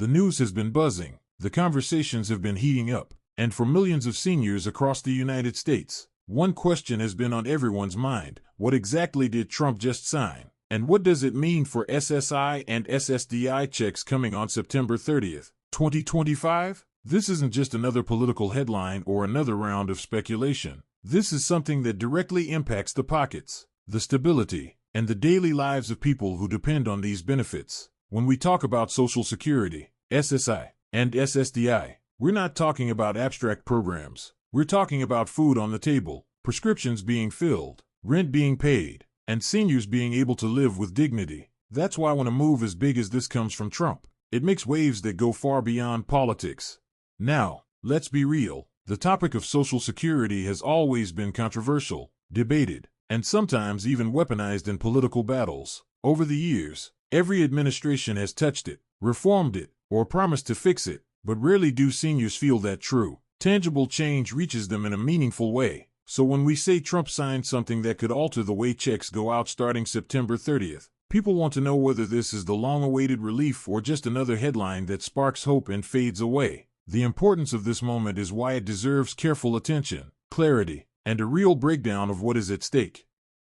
The news has been buzzing, the conversations have been heating up, and for millions of seniors across the United States, one question has been on everyone's mind: what exactly did Trump just sign? And what does it mean for SSI and SSDI checks coming on September 30th, 2025? This isn't just another political headline or another round of speculation. This is something that directly impacts the pockets, the stability, and the daily lives of people who depend on these benefits. When we talk about Social Security, SSI, and SSDI, we're not talking about abstract programs. We're talking about food on the table, prescriptions being filled, rent being paid, and seniors being able to live with dignity. That's why when a move as big as this comes from Trump, it makes waves that go far beyond politics. Now, let's be real. The topic of Social Security has always been controversial, debated, and sometimes even weaponized in political battles. Over the years, every administration has touched it, reformed it, or promised to fix it, but rarely do seniors feel that true, tangible change reaches them in a meaningful way. So when we say Trump signed something that could alter the way checks go out starting September 30th, people want to know whether this is the long-awaited relief or just another headline that sparks hope and fades away. The importance of this moment is why it deserves careful attention, clarity, and a real breakdown of what is at stake.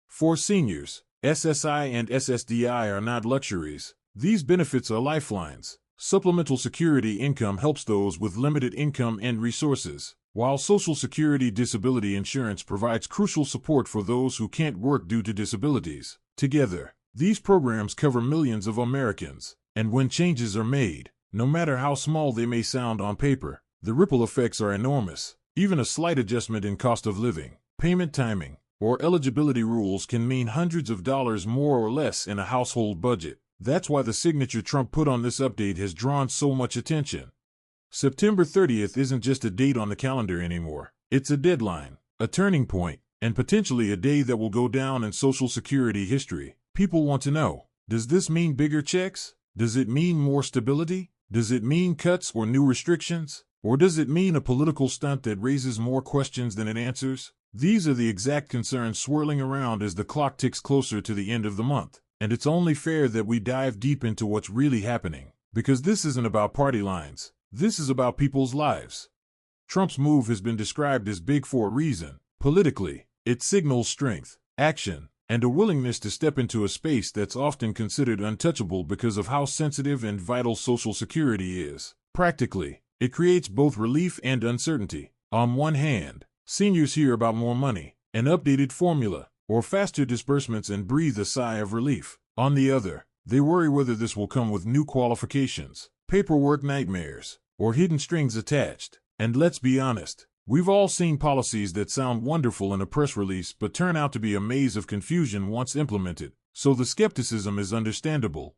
For seniors, SSI and SSDI are not luxuries. These benefits are lifelines. Supplemental security income helps those with limited income and resources, while Social Security disability insurance provides crucial support for those who can't work due to disabilities. Together, these programs cover millions of Americans, and when changes are made, no matter how small they may sound on paper, the ripple effects are enormous. Even a slight adjustment in cost of living, payment timing, or eligibility rules can mean hundreds of dollars more or less in a household budget. That's why the signature Trump put on this update has drawn so much attention. September 30th isn't just a date on the calendar anymore. It's a deadline, a turning point, and potentially a day that will go down in Social Security history. People want to know, does this mean bigger checks? Does it mean more stability? Does it mean cuts or new restrictions? Or does it mean a political stunt that raises more questions than it answers? These are the exact concerns swirling around as the clock ticks closer to the end of the month. And it's only fair that we dive deep into what's really happening. Because this isn't about party lines. This is about people's lives. Trump's move has been described as big for a reason. Politically, it signals strength, action, and a willingness to step into a space that's often considered untouchable because of how sensitive and vital Social Security is. Practically, it creates both relief and uncertainty. On one hand, seniors hear about more money, an updated formula, or faster disbursements and breathe a sigh of relief. On the other, they worry whether this will come with new qualifications, paperwork nightmares, or hidden strings attached. And let's be honest, we've all seen policies that sound wonderful in a press release but turn out to be a maze of confusion once implemented, so the skepticism is understandable.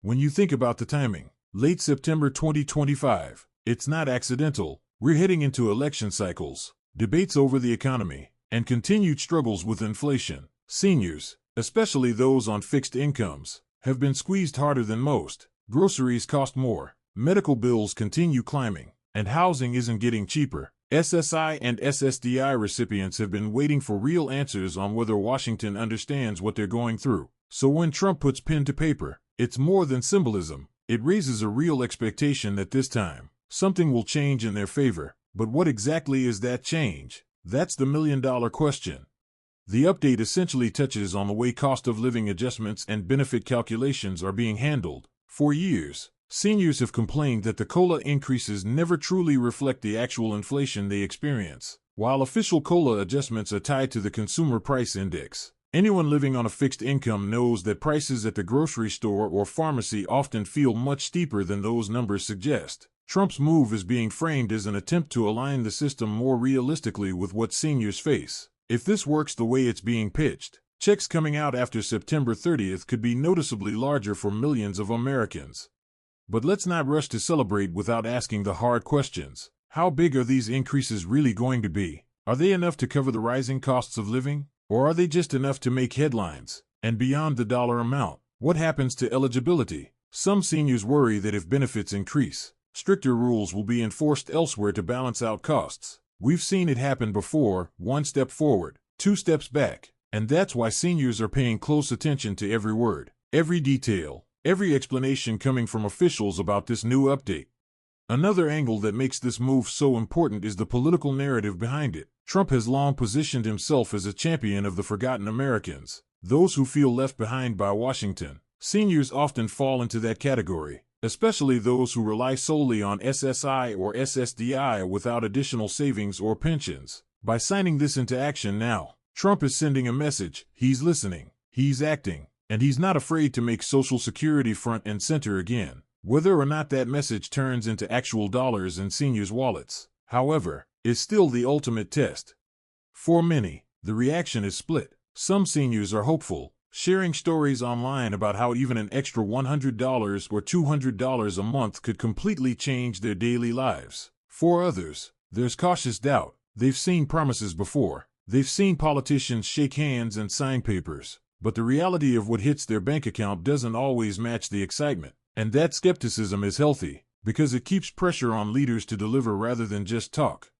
When you think about the timing, late September 2025, it's not accidental. We're heading into election cycles, debates over the economy, and continued struggles with inflation. Seniors, especially those on fixed incomes, have been squeezed harder than most. Groceries cost more, medical bills continue climbing, and housing isn't getting cheaper. SSI and SSDI recipients have been waiting for real answers on whether Washington understands what they're going through. So when Trump puts pen to paper, it's more than symbolism. It raises a real expectation that this time, something will change in their favor. But what exactly is that change? That's the million-dollar question. The update essentially touches on the way cost of living adjustments and benefit calculations are being handled. For years, seniors have complained that the COLA increases never truly reflect the actual inflation they experience. While official COLA adjustments are tied to the Consumer Price Index, anyone living on a fixed income knows that prices at the grocery store or pharmacy often feel much steeper than those numbers suggest. Trump's move is being framed as an attempt to align the system more realistically with what seniors face. If this works the way it's being pitched, checks coming out after September 30th could be noticeably larger for millions of Americans. But let's not rush to celebrate without asking the hard questions. How big are these increases really going to be? Are they enough to cover the rising costs of living? Or are they just enough to make headlines? And beyond the dollar amount, what happens to eligibility? Some seniors worry that if benefits increase, stricter rules will be enforced elsewhere to balance out costs. We've seen it happen before: one step forward, two steps back. And that's why seniors are paying close attention to every word, every detail. every explanation coming from officials about this new update. Another angle that makes this move so important is the political narrative behind it. Trump has long positioned himself as a champion of the forgotten Americans, those who feel left behind by Washington. Seniors often fall into that category, especially those who rely solely on SSI or SSDI without additional savings or pensions. By signing this into action now, Trump is sending a message: he's listening, he's acting, and he's not afraid to make Social Security front and center again. Whether or not that message turns into actual dollars in seniors' wallets, however, is still the ultimate test. For many, the reaction is split. Some seniors are hopeful, sharing stories online about how even an extra $100 or $200 a month could completely change their daily lives. For others, there's cautious doubt. They've seen promises before. They've seen politicians shake hands and sign papers, but the reality of what hits their bank account doesn't always match the excitement. And that skepticism is healthy, because it keeps pressure on leaders to deliver rather than just talk.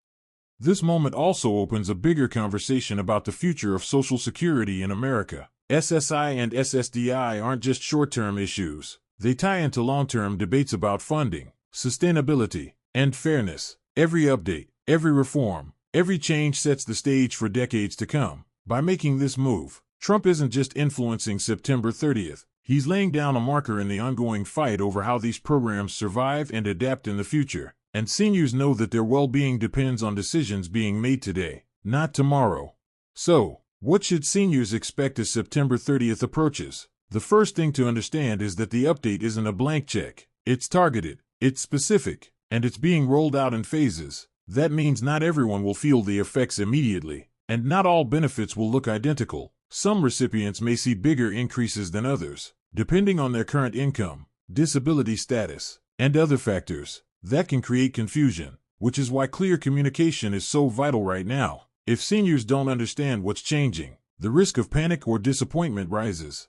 This moment also opens a bigger conversation about the future of Social Security in America. SSI and SSDI aren't just short-term issues. They tie into long-term debates about funding, sustainability, and fairness. Every update, every reform, every change sets the stage for decades to come. By making this move, Trump isn't just influencing September 30th. He's laying down a marker in the ongoing fight over how these programs survive and adapt in the future. And seniors know that their well-being depends on decisions being made today, not tomorrow. So, what should seniors expect as September 30th approaches? The first thing to understand is that the update isn't a blank check. It's targeted, it's specific, and it's being rolled out in phases. That means not everyone will feel the effects immediately, and not all benefits will look identical. Some recipients may see bigger increases than others, depending on their current income, disability status, and other factors. That can create confusion, which is why clear communication is so vital right now. If seniors don't understand what's changing, the risk of panic or disappointment rises.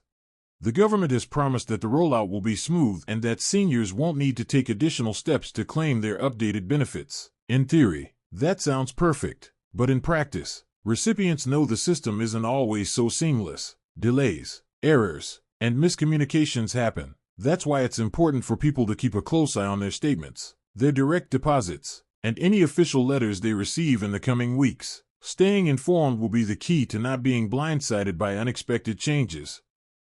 The government has promised that the rollout will be smooth and that seniors won't need to take additional steps to claim their updated benefits. In theory, that sounds perfect, but in practice, recipients know the system isn't always so seamless. Delays, errors, and miscommunications happen. That's why it's important for people to keep a close eye on their statements, their direct deposits, and any official letters they receive in the coming weeks. Staying informed will be the key to not being blindsided by unexpected changes.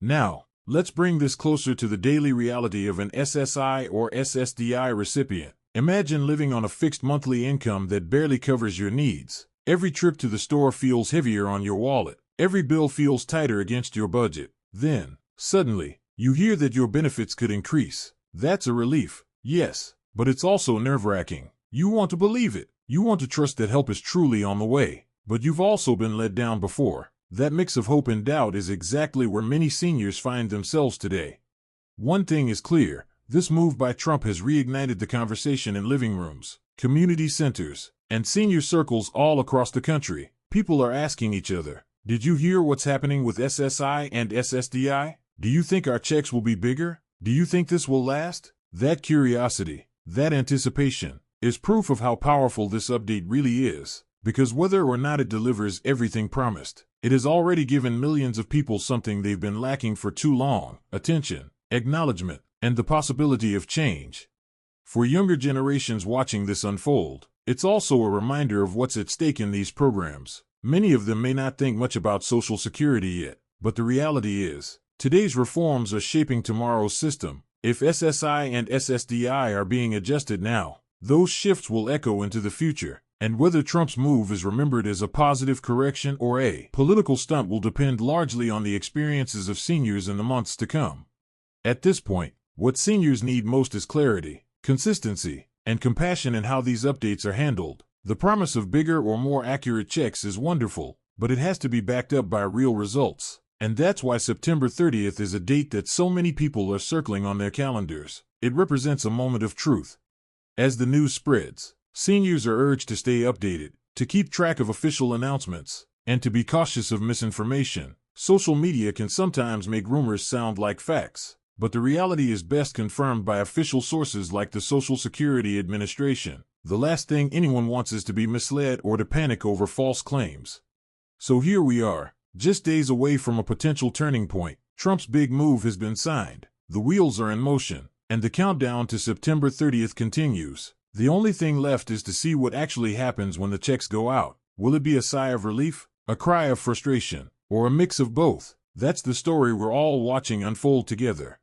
Now, let's bring this closer to the daily reality of an SSI or SSDI recipient. Imagine living on a fixed monthly income that barely covers your needs. Every trip to the store feels heavier on your wallet. Every bill feels tighter against your budget. Then, suddenly, you hear that your benefits could increase. That's a relief, yes, but it's also nerve-wracking. You want to believe it. You want to trust that help is truly on the way. But you've also been let down before. That mix of hope and doubt is exactly where many seniors find themselves today. One thing is clear. This move by Trump has reignited the conversation in living rooms, community centers, and senior circles all across the country. People are asking each other, "Did you hear what's happening with SSI and SSDI? Do you think our checks will be bigger? Do you think this will last?" That curiosity, that anticipation, is proof of how powerful this update really is, because whether or not it delivers everything promised, it has already given millions of people something they've been lacking for too long: attention, acknowledgement, and the possibility of change. For younger generations watching this unfold, it's also a reminder of what's at stake in these programs. Many of them may not think much about Social Security yet, but the reality is, today's reforms are shaping tomorrow's system. If SSI and SSDI are being adjusted now, those shifts will echo into the future, and whether Trump's move is remembered as a positive correction or a political stunt will depend largely on the experiences of seniors in the months to come. At this point, what seniors need most is clarity, consistency, and compassion in how these updates are handled. The promise of bigger or more accurate checks is wonderful, but it has to be backed up by real results. And that's why September 30th is a date that so many people are circling on their calendars. It represents a moment of truth. As the news spreads, seniors are urged to stay updated, to keep track of official announcements, and to be cautious of misinformation. Social media can sometimes make rumors sound like facts, but the reality is best confirmed by official sources like the Social Security Administration. The last thing anyone wants is to be misled or to panic over false claims. So here we are, just days away from a potential turning point. Trump's big move has been signed. The wheels are in motion, and the countdown to September 30th continues. The only thing left is to see what actually happens when the checks go out. Will it be a sigh of relief, a cry of frustration, or a mix of both? That's the story we're all watching unfold together.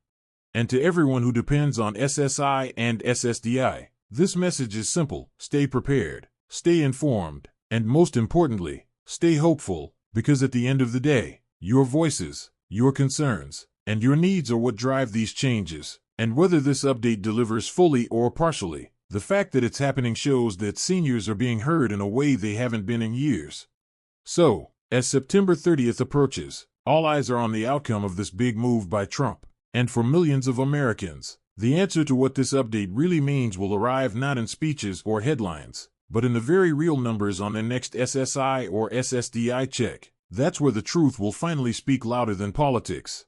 And to everyone who depends on SSI and SSDI, this message is simple: stay prepared, stay informed, and most importantly, stay hopeful, because at the end of the day, your voices, your concerns, and your needs are what drive these changes. And whether this update delivers fully or partially, the fact that it's happening shows that seniors are being heard in a way they haven't been in years. So, as September 30th approaches, all eyes are on the outcome of this big move by Trump. And for millions of Americans, the answer to what this update really means will arrive not in speeches or headlines, but in the very real numbers on the next SSI or SSDI check. That's where the truth will finally speak louder than politics.